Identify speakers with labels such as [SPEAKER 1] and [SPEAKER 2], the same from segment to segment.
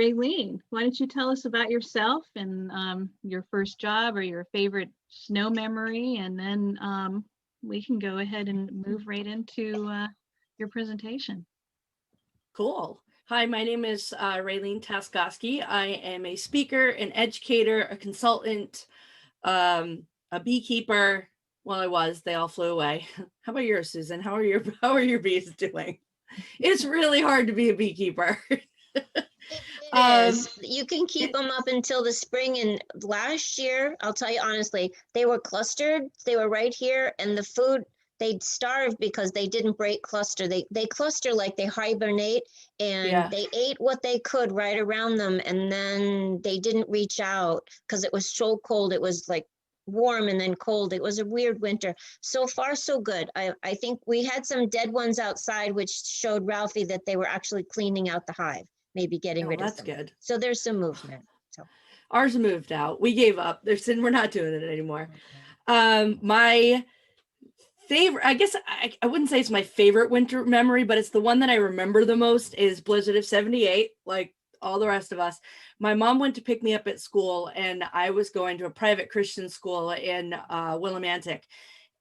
[SPEAKER 1] Raylene, why don't you tell us about yourself and your first job or your favorite snow memory, and then we can go ahead and move right into your presentation.
[SPEAKER 2] Cool. Hi, my name is Raylene Taskoski. I am a speaker, an educator, a consultant, a beekeeper. Well, I was. They all flew away. How about yours, Susan? How are your bees doing? It's really hard to be a beekeeper.
[SPEAKER 3] It is. You can keep them up until the spring. And last year, I'll tell you honestly, they were clustered. They were right here, and the food, they'd starve because they didn't break cluster. They cluster like they hibernate, and they ate what they could right around them, and then they didn't reach out because it was so cold. It was like warm and then cold. It was a weird winter. So far, so good. I think we had some dead ones outside, which showed Ralphie that they were actually cleaning out the hive, maybe getting rid of
[SPEAKER 2] that's
[SPEAKER 3] them.
[SPEAKER 2] good.
[SPEAKER 3] So there's some movement. So
[SPEAKER 2] ours moved out. We gave up. We're not doing it anymore. My favorite, I guess I wouldn't say it's my favorite winter memory, but it's the one that I remember the most is Blizzard of 78, like all the rest of us. My mom went to pick me up at school, and I was going to a private Christian school in Willimantic,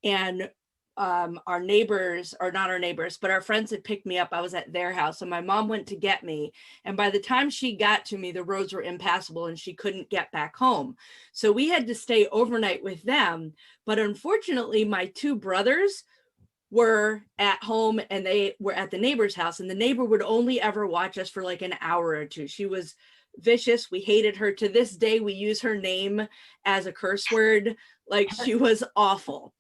[SPEAKER 2] and our neighbors, or not our neighbors, but our friends had picked me up. I was at their house, and my mom went to get me. And by the time she got to me, the roads were impassable and she couldn't get back home. So we had to stay overnight with them. But unfortunately, my two brothers were at home and they were at the neighbor's house, and the neighbor would only ever watch us for like an hour or two. She was vicious. We hated her. To this day, we use her name as a curse word. Like, she was awful.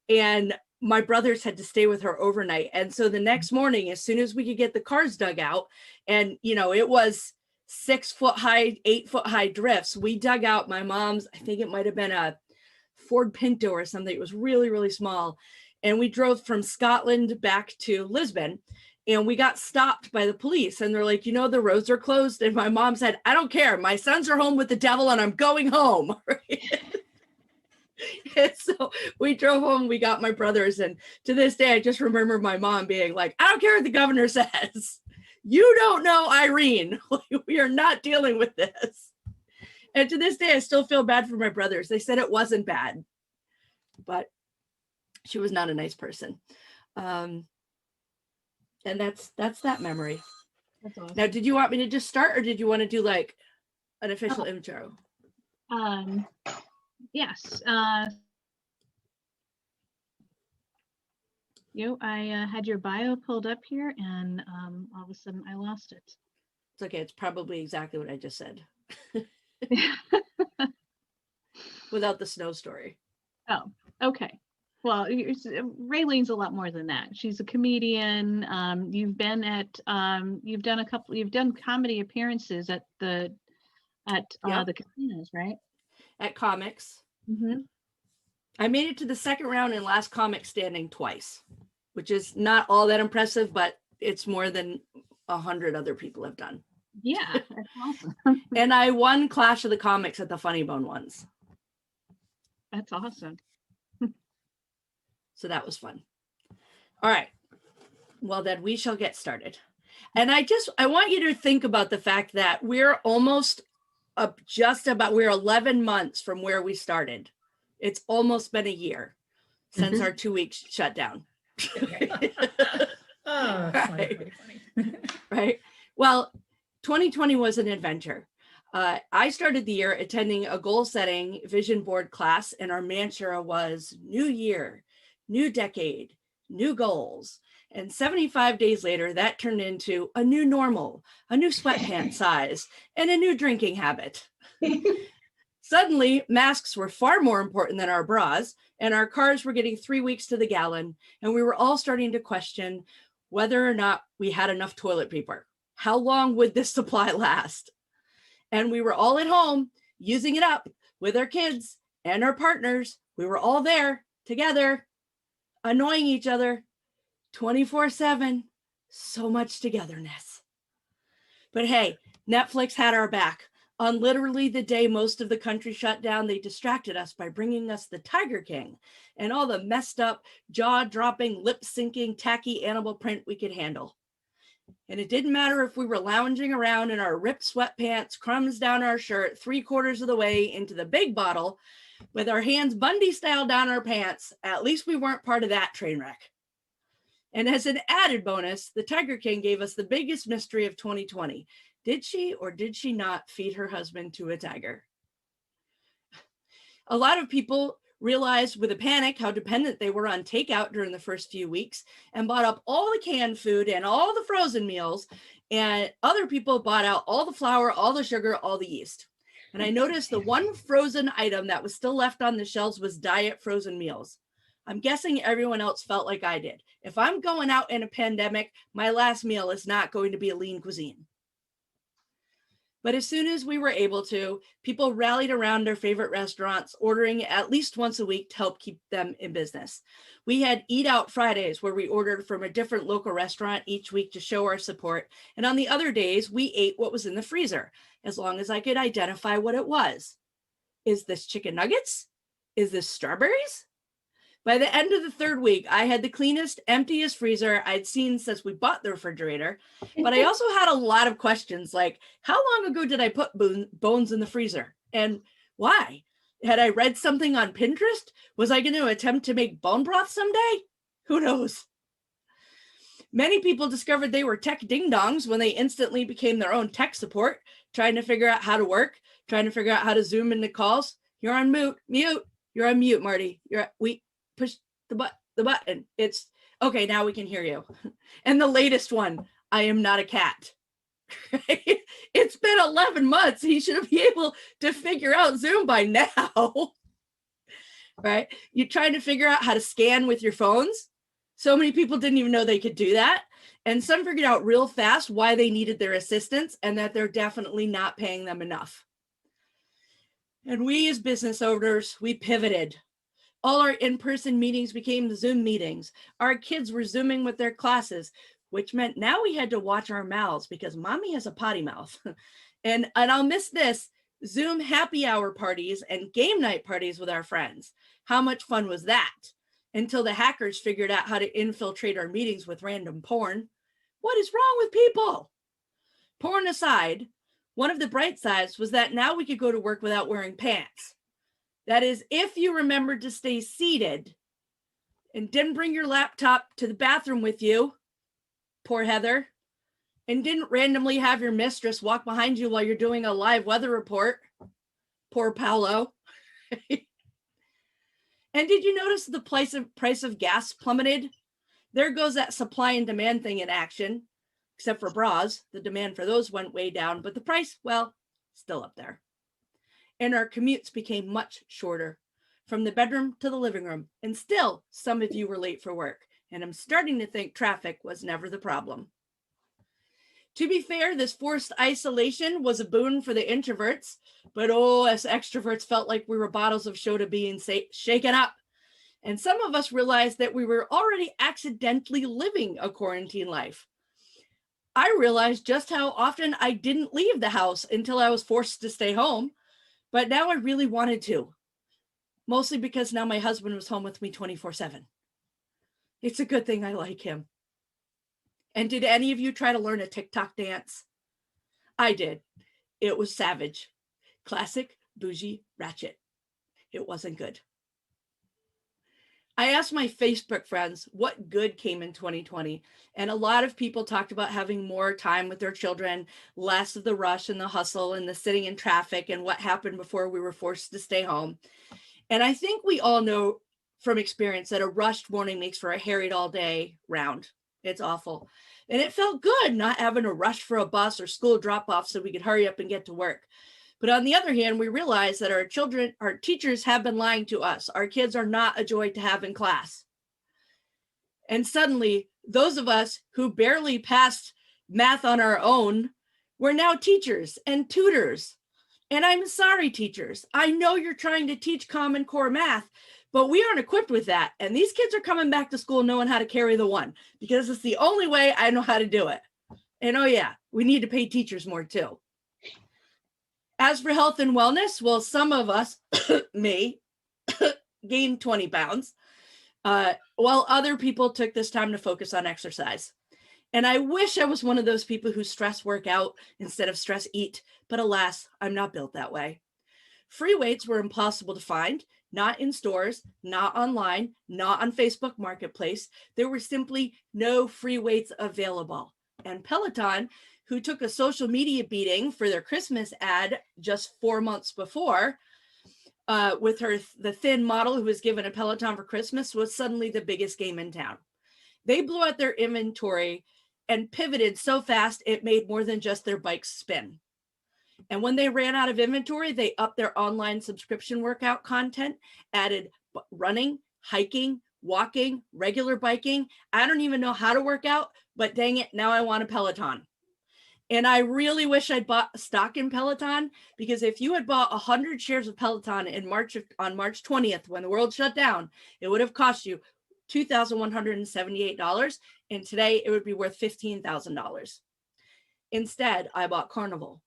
[SPEAKER 2] And my brothers had to stay with her overnight. And so the next morning, as soon as we could get the cars dug out, and it was 6 foot high, 8 foot high drifts, we dug out my mom's, I think it might've been a Ford Pinto or something. It was really, really small. And we drove from Scotland back to Lisbon, and we got stopped by the police, and they're like, the roads are closed. And my mom said, I don't care. My sons are home with the devil and I'm going home. And so we drove home, we got my brothers. And to this day, I just remember my mom being like, I don't care what the governor says. You don't know Irene. We are not dealing with this. And to this day, I still feel bad for my brothers. They said it wasn't bad, but she was not a nice person. And that's that memory.
[SPEAKER 1] That's awesome.
[SPEAKER 2] Now, did you want me to just start, or did you want to do like an official intro?
[SPEAKER 1] Yes. I had your bio pulled up here, and all of a sudden I lost it.
[SPEAKER 2] It's okay. It's probably exactly what I just said. Without the snow story.
[SPEAKER 1] Oh, okay. Well, Raylene's a lot more than that. She's a comedian. You've done comedy appearances at the casinos, right?
[SPEAKER 2] At comics.
[SPEAKER 1] Mm-hmm.
[SPEAKER 2] I made it to the second round in Last Comic Standing twice, which is not all that impressive, but it's more than 100 other people have done.
[SPEAKER 1] Yeah, that's awesome.
[SPEAKER 2] And I won Clash of the Comics at the Funny Bone ones.
[SPEAKER 1] That's awesome.
[SPEAKER 2] So that was fun. All right. Well, then we shall get started. And I want you to think about the fact that we're almost we're 11 months from where we started. It's almost been a year since our 2-week shutdown.
[SPEAKER 4] Right.
[SPEAKER 2] Right. Well, 2020 was an adventure. I started the year attending a goal-setting vision board class, and our mantra was new year, new decade, new goals. And 75 days later, that turned into a new normal, a new sweatpants size, and a new drinking habit. Suddenly, masks were far more important than our bras, and our cars were getting 3 weeks to the gallon, and we were all starting to question whether or not we had enough toilet paper. How long would this supply last? And we were all at home using it up with our kids and our partners. We were all there together, annoying each other 24/7. So much togetherness. But hey, Netflix had our back. On literally the day most of the country shut down, they distracted us by bringing us The Tiger King and all the messed up, jaw-dropping, lip-syncing, tacky animal print we could handle. And it didn't matter if we were lounging around in our ripped sweatpants, crumbs down our shirt, 3/4 of the way into the big bottle, with our hands Bundy style down our pants. At least we weren't part of that train wreck. And as an added bonus, the Tiger King gave us the biggest mystery of 2020. Did she or did she not feed her husband to a tiger? A lot of people realized with a panic how dependent they were on takeout during the first few weeks and bought up all the canned food and all the frozen meals. And other people bought out all the flour, all the sugar, all the yeast. And I noticed the one frozen item that was still left on the shelves was diet frozen meals. I'm guessing everyone else felt like I did. If I'm going out in a pandemic, my last meal is not going to be a lean cuisine. But as soon as we were able to, people rallied around their favorite restaurants, ordering at least once a week to help keep them in business. We had Eat Out Fridays where we ordered from a different local restaurant each week to show our support. And on the other days, we ate what was in the freezer, as long as I could identify what it was. Is this chicken nuggets? Is this strawberries? By the end of the third week, I had the cleanest, emptiest freezer I'd seen since we bought the refrigerator. But I also had a lot of questions like, how long ago did I put bones in the freezer? And why? Had I read something on Pinterest? Was I going to attempt to make bone broth someday? Who knows? Many people discovered they were tech ding-dongs when they instantly became their own tech support, trying to figure out how to work, trying to figure out how to Zoom into calls. You're on mute. You're on mute, Marty. We push the button. It's okay. Now we can hear you. And the latest one, I am not a cat. It's been 11 months. He should be able to figure out Zoom by now. Right? You're trying to figure out how to scan with your phones. So many people didn't even know they could do that. And some figured out real fast why they needed their assistance and that they're definitely not paying them enough. And we as business owners, we pivoted. All our in-person meetings became the Zoom meetings. Our kids were Zooming with their classes, which meant now we had to watch our mouths because mommy has a potty mouth. And I'll miss this, Zoom happy hour parties and game night parties with our friends. How much fun was that? Until the hackers figured out how to infiltrate our meetings with random porn. What is wrong with people? Porn aside, one of the bright sides was that now we could go to work without wearing pants. That is, if you remembered to stay seated and didn't bring your laptop to the bathroom with you, poor Heather, and didn't randomly have your mistress walk behind you while you're doing a live weather report, poor Paolo. And did you notice the price of gas plummeted? There goes that supply and demand thing in action, except for bras. The demand for those went way down, but the price, well, still up there. And our commutes became much shorter, from the bedroom to the living room. And still, some of you were late for work. And I'm starting to think traffic was never the problem. To be fair, this forced isolation was a boon for the introverts, but us extroverts felt like we were bottles of soda being shaken up. And some of us realized that we were already accidentally living a quarantine life. I realized just how often I didn't leave the house until I was forced to stay home. But now I really wanted to, mostly because now my husband was home with me 24/7. It's a good thing I like him. And did any of you try to learn a TikTok dance? I did. It was savage. Classic, bougie, ratchet. It wasn't good. I asked my Facebook friends what good came in 2020, and a lot of people talked about having more time with their children, less of the rush and the hustle and the sitting in traffic and what happened before we were forced to stay home. And I think we all know from experience that a rushed morning makes for a harried all day round. It's awful. And it felt good not having to rush for a bus or school drop off so we could hurry up and get to work. But on the other hand, we realize that our teachers have been lying to us. Our kids are not a joy to have in class. And suddenly, those of us who barely passed math on our own, we're now teachers and tutors. And I'm sorry, teachers. I know you're trying to teach Common Core math, but we aren't equipped with that. And these kids are coming back to school knowing how to carry the one, because it's the only way I know how to do it. And oh yeah, we need to pay teachers more too. As for health and wellness, well, some of us may gain 20 pounds, while other people took this time to focus on exercise. And I wish I was one of those people who stress work out instead of stress eat, but alas, I'm not built that way. Free weights were impossible to find, not in stores, not online, not on Facebook Marketplace. There were simply no free weights available. And Peloton, who took a social media beating for their Christmas ad just 4 months before, with the thin model who was given a Peloton for Christmas, was suddenly the biggest game in town. They blew out their inventory and pivoted so fast it made more than just their bikes spin. And when they ran out of inventory, they upped their online subscription workout content, added running, hiking, walking, regular biking. I don't even know how to work out, but dang it, now I want a Peloton. And I really wish I'd bought stock in Peloton, because if you had bought 100 shares of Peloton on March 20th, when the world shut down, it would have cost you $2,178. And today it would be worth $15,000. Instead, I bought Carnival.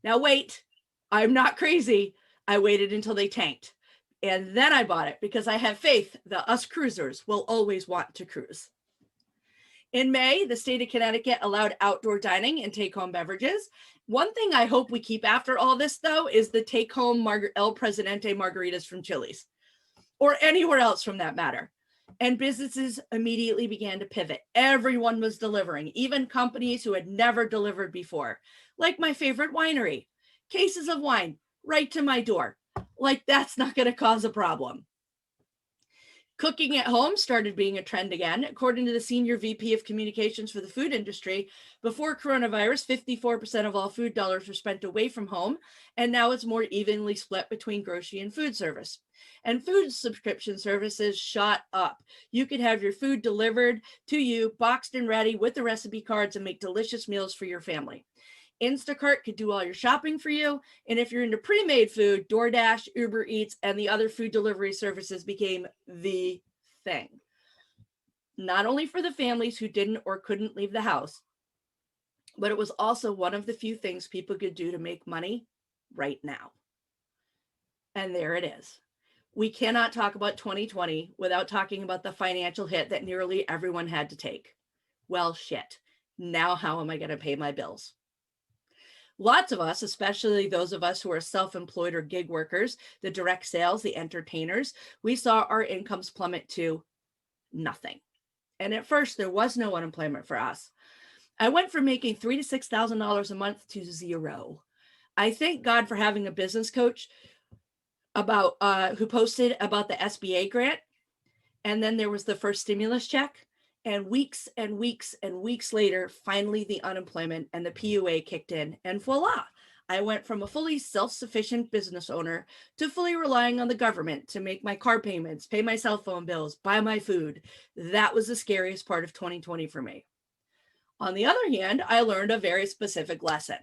[SPEAKER 2] Now wait, I'm not crazy. I waited until they tanked. And then I bought it because I have faith that us cruisers will always want to cruise. In May, the state of Connecticut allowed outdoor dining and take-home beverages. One thing I hope we keep after all this, though, is the take-home El Presidente margaritas from Chili's, or anywhere else from that matter. And businesses immediately began to pivot. Everyone was delivering, even companies who had never delivered before, like my favorite winery. Cases of wine right to my door. Like, that's not going to cause a problem. Cooking at home started being a trend again. According to the senior VP of communications for the food industry, before coronavirus, 54% of all food dollars were spent away from home, and now it's more evenly split between grocery and food service. And food subscription services shot up. You could have your food delivered to you, boxed and ready with the recipe cards, and make delicious meals for your family. Instacart could do all your shopping for you. And if you're into pre-made food, DoorDash, Uber Eats, and the other food delivery services became the thing. Not only for the families who didn't or couldn't leave the house, but it was also one of the few things people could do to make money right now. And there it is. We cannot talk about 2020 without talking about the financial hit that nearly everyone had to take. Well, shit. Now how am I going to pay my bills? Lots of us, especially those of us who are self-employed or gig workers, the direct sales, the entertainers, we saw our incomes plummet to nothing. And at first, there was no unemployment for us. I went from making $3,000 to $6,000 a month to zero. I thank God for having a business coach who posted about the SBA grant. And then there was the first stimulus check. And weeks and weeks and weeks later, finally the unemployment and the PUA kicked in, and voila, I went from a fully self-sufficient business owner to fully relying on the government to make my car payments, pay my cell phone bills, buy my food. That was the scariest part of 2020 for me. On the other hand, I learned a very specific lesson.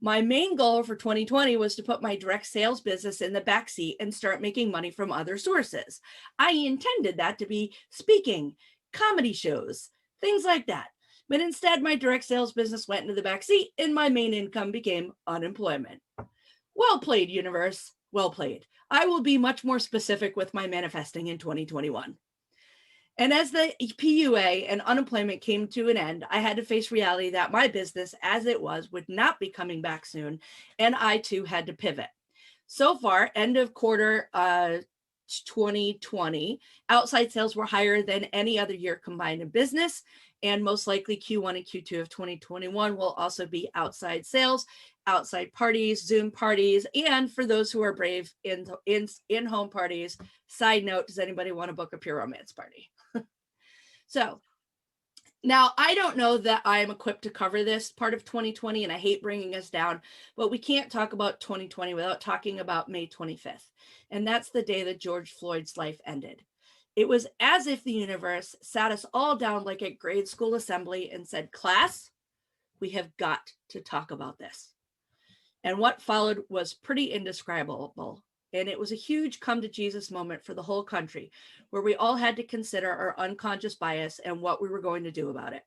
[SPEAKER 2] My main goal for 2020 was to put my direct sales business in the backseat and start making money from other sources. I intended that to be speaking, comedy shows, things like that. But instead, my direct sales business went into the back seat and my main income became unemployment. Well played, universe. Well played. I will be much more specific with my manifesting in 2021. And as the PUA and unemployment came to an end, I had to face reality that my business, as it was, would not be coming back soon. And I too had to pivot. So far, end of quarter 2020, outside sales were higher than any other year combined in business, and most likely Q1 and Q2 of 2021 will also be outside sales, outside parties, Zoom parties, and for those who are brave, in-home parties. Side note, does anybody want to book a pure romance party? So now, I don't know that I am equipped to cover this part of 2020, and I hate bringing us down, but we can't talk about 2020 without talking about May 25th. And that's the day that George Floyd's life ended. It was as if the universe sat us all down like at grade school assembly and said, class, we have got to talk about this. And what followed was pretty indescribable. And it was a huge come to Jesus moment for the whole country, where we all had to consider our unconscious bias and what we were going to do about it.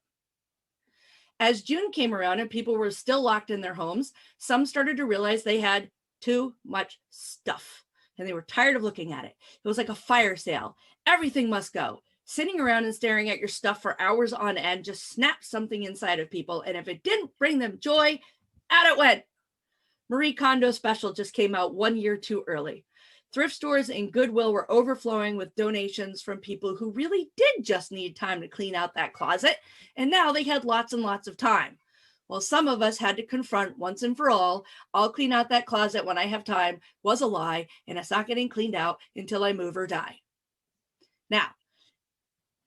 [SPEAKER 2] As June came around and people were still locked in their homes, some started to realize they had too much stuff and they were tired of looking at it. It was like a fire sale. Everything must go. Sitting around and staring at your stuff for hours on end just snapped something inside of people. And if it didn't bring them joy, out it went. Marie Kondo special just came out 1 year too early. Thrift stores and Goodwill were overflowing with donations from people who really did just need time to clean out that closet. And now they had lots and lots of time. Well, some of us had to confront once and for all, I'll clean out that closet when I have time, was a lie, and it's not getting cleaned out until I move or die. Now,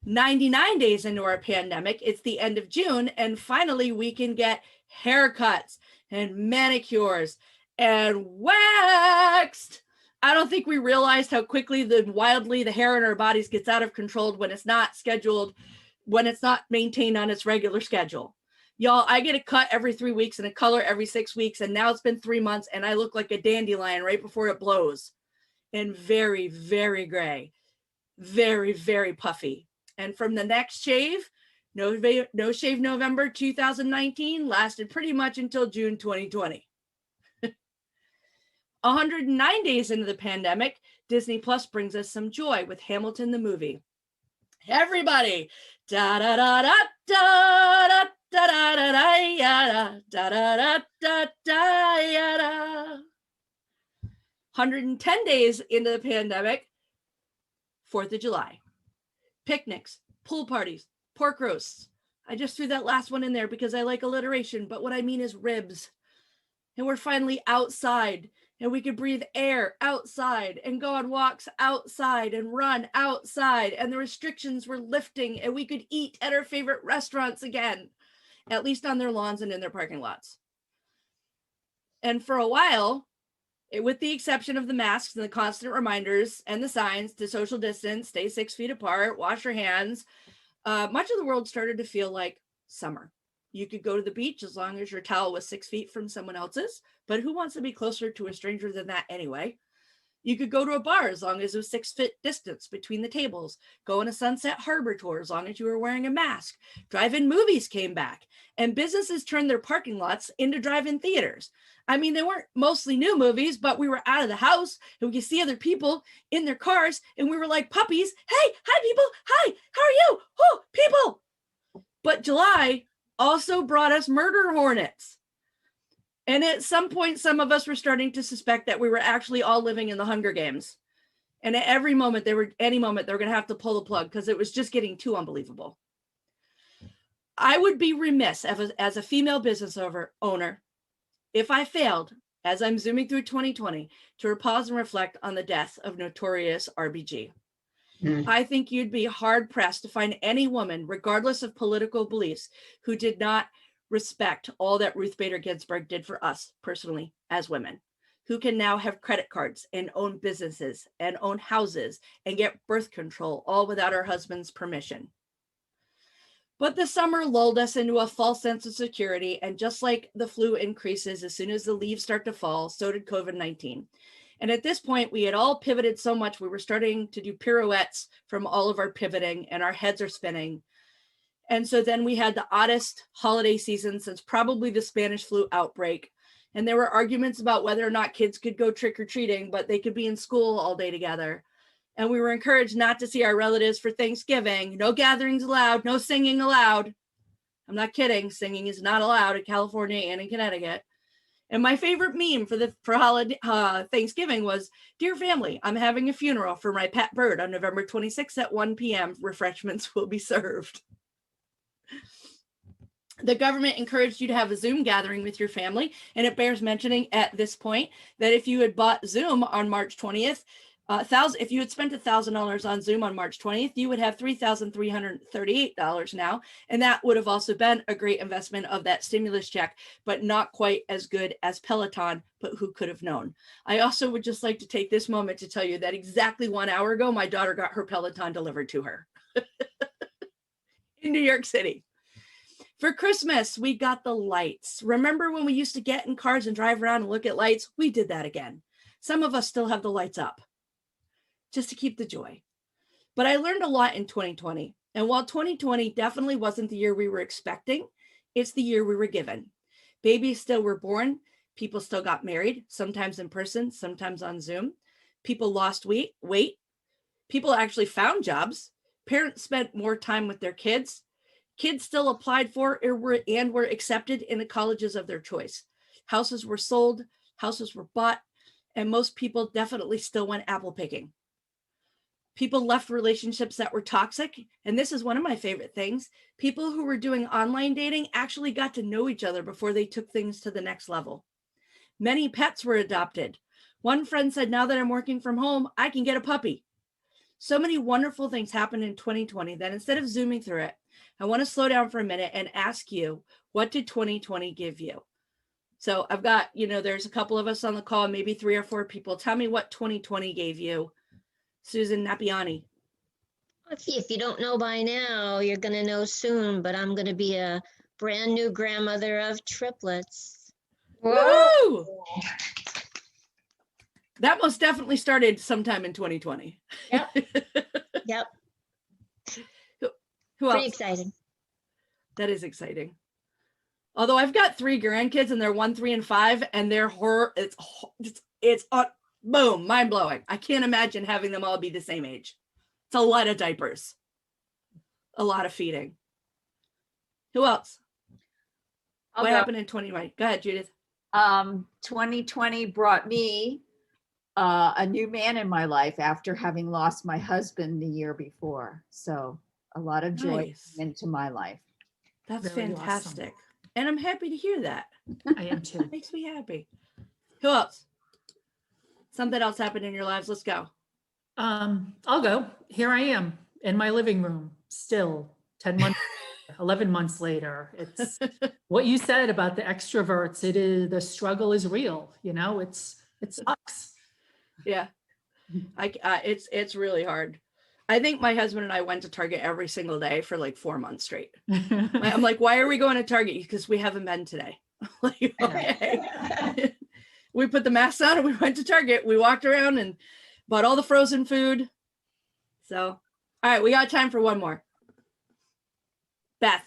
[SPEAKER 2] 99 days into our pandemic, it's the end of June, and finally we can get haircuts and manicures and waxed. I don't think we realized how quickly wildly the hair in our bodies gets out of control when it's not scheduled, when it's not maintained on its regular schedule. Y'all, I get a cut every 3 weeks and a color every 6 weeks, and now it's been 3 months and I look like a dandelion right before it blows, and very, very gray, very, very puffy. And from the next shave, No Shave November 2019 lasted pretty much until June 2020. 109 days into the pandemic, Disney Plus brings us some joy with Hamilton the movie. Everybody, da da da da da da da da da da da da da da da. 110 days into the pandemic, 4th of July. Picnics, pool parties, pork roasts. I just threw that last one in there because I like alliteration, but what I mean is ribs. And we're finally outside, and we could breathe air outside and go on walks outside and run outside, and the restrictions were lifting, and we could eat at our favorite restaurants again, at least on their lawns and in their parking lots. And for a while, with the exception of the masks and the constant reminders and the signs to social distance, stay 6 feet apart, wash your hands, much of the world started to feel like summer. You could go to the beach as long as your towel was 6 feet from someone else's, but who wants to be closer to a stranger than that anyway? You could go to a bar as long as it was 6 foot distance between the tables, go on a Sunset Harbor tour as long as you were wearing a mask. Drive-in movies came back, and businesses turned their parking lots into drive-in theaters. I mean, they weren't mostly new movies, but we were out of the house and we could see other people in their cars, and we were like puppies. Hey, hi people, hi, how are you? Oh, people. But July also brought us murder hornets. And at some point, some of us were starting to suspect that we were actually all living in the Hunger Games. And at any moment, they were going to have to pull the plug because it was just getting too unbelievable. I would be remiss as a female business owner if I failed, as I'm zooming through 2020, to pause and reflect on the death of notorious RBG. I think you'd be hard pressed to find any woman, regardless of political beliefs, who did not respect all that Ruth Bader Ginsburg did for us personally as women, who can now have credit cards and own businesses and own houses and get birth control, all without our husband's permission. But the summer lulled us into a false sense of security, and just like the flu increases as soon as the leaves start to fall, so did COVID-19. And at this point, we had all pivoted so much, we were starting to do pirouettes from all of our pivoting, and our heads are spinning. And so then we had the oddest holiday season since probably the Spanish flu outbreak. And there were arguments about whether or not kids could go trick-or-treating, but they could be in school all day together. And we were encouraged not to see our relatives for Thanksgiving. No gatherings allowed, no singing allowed. I'm not kidding, singing is not allowed in California and in Connecticut. And my favorite meme for holiday Thanksgiving was, "Dear family, I'm having a funeral for my pet bird on November 26th at 1 p.m. Refreshments will be served." The government encouraged you to have a Zoom gathering with your family. And it bears mentioning at this point that if you had bought Zoom on March 20th, if you had spent $1,000 on Zoom on March 20th, you would have $3,338 now. And that would have also been a great investment of that stimulus check, but not quite as good as Peloton, but who could have known? I also would just like to take this moment to tell you that exactly 1 hour ago, my daughter got her Peloton delivered to her in New York City. For Christmas, we got the lights. Remember when we used to get in cars and drive around and look at lights? We did that again. Some of us still have the lights up, just to keep the joy. But I learned a lot in 2020. And while 2020 definitely wasn't the year we were expecting, it's the year we were given. Babies still were born. People still got married, sometimes in person, sometimes on Zoom. People lost weight. People actually found jobs. Parents spent more time with their kids. Kids still applied for and were accepted in the colleges of their choice. Houses were sold, houses were bought, and most people definitely still went apple picking. People left relationships that were toxic. And this is one of my favorite things. People who were doing online dating actually got to know each other before they took things to the next level. Many pets were adopted. One friend said, now that I'm working from home, I can get a puppy. So many wonderful things happened in 2020 that instead of zooming through it, I want to slow down for a minute and ask you, what did 2020 give you? So I've got, there's a couple of us on the call, maybe 3 or 4 people. Tell me what 2020 gave you. Susan Napiani.
[SPEAKER 3] If you don't know by now, you're going to know soon, but I'm going to be a brand new grandmother of triplets.
[SPEAKER 2] Woo! That most definitely started sometime in 2020.
[SPEAKER 3] Yep. Yep.
[SPEAKER 2] Who else?
[SPEAKER 3] Pretty exciting.
[SPEAKER 2] That is exciting. Although I've got 3 grandkids and they're 1, 3, and 5, and they're it's boom, mind blowing. I can't imagine having them all be the same age. It's a lot of diapers, a lot of feeding. Who else? What happened in 2020? Go ahead, Judith.
[SPEAKER 4] 2020 brought me a new man in my life after having lost my husband the year before. So a lot of joy
[SPEAKER 2] Nice.
[SPEAKER 4] into my life.
[SPEAKER 2] That's
[SPEAKER 5] Very
[SPEAKER 2] fantastic. And I'm happy to hear that.
[SPEAKER 5] I am too.
[SPEAKER 2] That makes me happy. Who else? Something else happened in your lives. Let's go.
[SPEAKER 5] I'll go. Here I am in my living room, still 10 months, 11 months later. It's what you said about the extroverts. It is, the struggle is real. It sucks.
[SPEAKER 2] Yeah. It's really hard. I think my husband and I went to Target every single day for like 4 months straight. I'm like, why are we going to Target? Because we haven't been today. Like, okay. We put the masks on and we went to Target. We walked around and bought all the frozen food. So, all right, we got time for one more. Beth.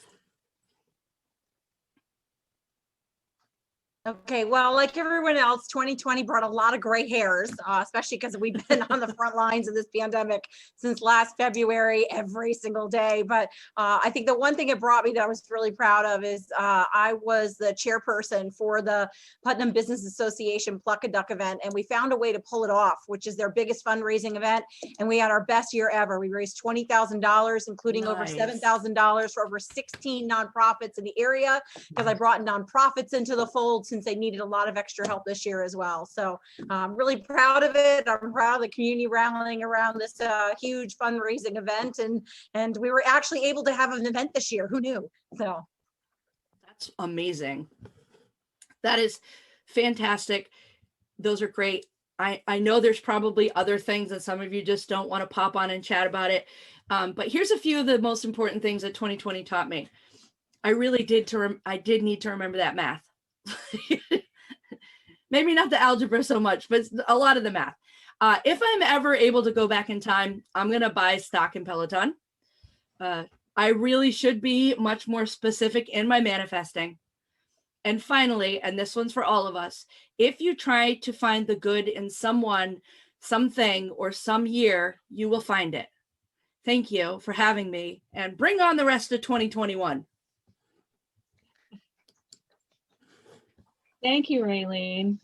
[SPEAKER 6] Okay, well, like everyone else, 2020 brought a lot of gray hairs, especially because we've been on the front lines of this pandemic since last February, every single day. But I think the one thing it brought me that I was really proud of is I was the chairperson for the Putnam Business Association Pluck a Duck event, and we found a way to pull it off, which is their biggest fundraising event. And we had our best year ever. We raised $20,000, including over
[SPEAKER 2] Nice.
[SPEAKER 6] $7,000 for over 16 nonprofits in the area, because I brought nonprofits into the fold since they needed a lot of extra help this year as well. So I'm really proud of it. I'm proud of the community rallying around this huge fundraising event. And we were actually able to have an event this year. Who knew? So
[SPEAKER 2] That's amazing. That is fantastic. Those are great. I know there's probably other things that some of you just don't want to pop on and chat about it. But here's a few of the most important things that 2020 taught me. I really did need to remember that math. Maybe not the algebra so much, but a lot of the math. If I'm ever able to go back in time, I'm going to buy stock in Peloton. I really should be much more specific in my manifesting. And finally, and this one's for all of us, if you try to find the good in someone, something, or some year, you will find it. Thank you for having me, and bring on the rest of 2021.
[SPEAKER 1] Thank you, Raylene.